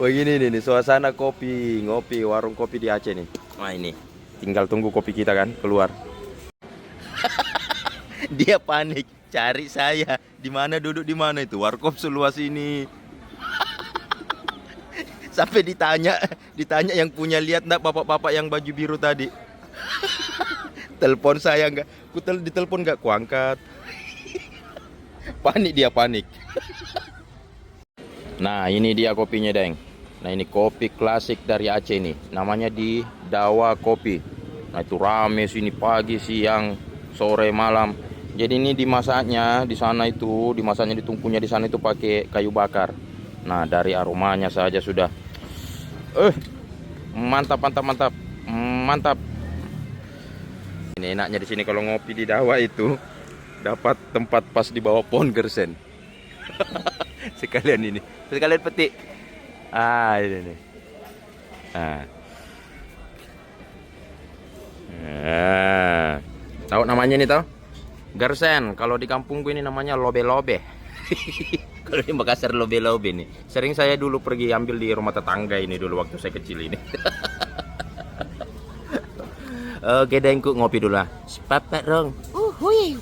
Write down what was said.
Wah gini nih, suasana kopi, ngopi, warung kopi di Aceh nih. Nah ini, tinggal tunggu kopi kita kan keluar. Dia panik, cari saya. Di mana duduk di mana itu? Warkop seluas ini. Sampai ditanya yang punya, lihat enggak bapak-bapak yang baju biru tadi? Telepon saya enggak, ditelepon enggak kuangkat. Panik dia, panik. Nah, ini dia kopinya, Deng. Nah, ini kopi klasik dari Aceh nih. Namanya di Dawa Kopi. Nah, itu rame sini pagi, siang, sore, malam. Jadi ini dimasaknya di sana itu, dimasaknya ditungkunya di sana itu pakai kayu bakar. Nah, dari aromanya saja sudah mantap, mantap, mantap. Mantap. Ini enaknya di sini kalau ngopi di Dawa itu dapat tempat pas di bawah pohon gersen. Sekalian petik. Ini nih. Tahu namanya nih, tahu? Gersen. Kalau di kampungku ini namanya lobe-lobe. Kalau di Makassar lobe-lobe nih. Sering saya dulu pergi ambil di rumah tetangga ini dulu waktu saya kecil ini. Oke, Dengku ngopi dulu lah. Sepapat dong. Hui.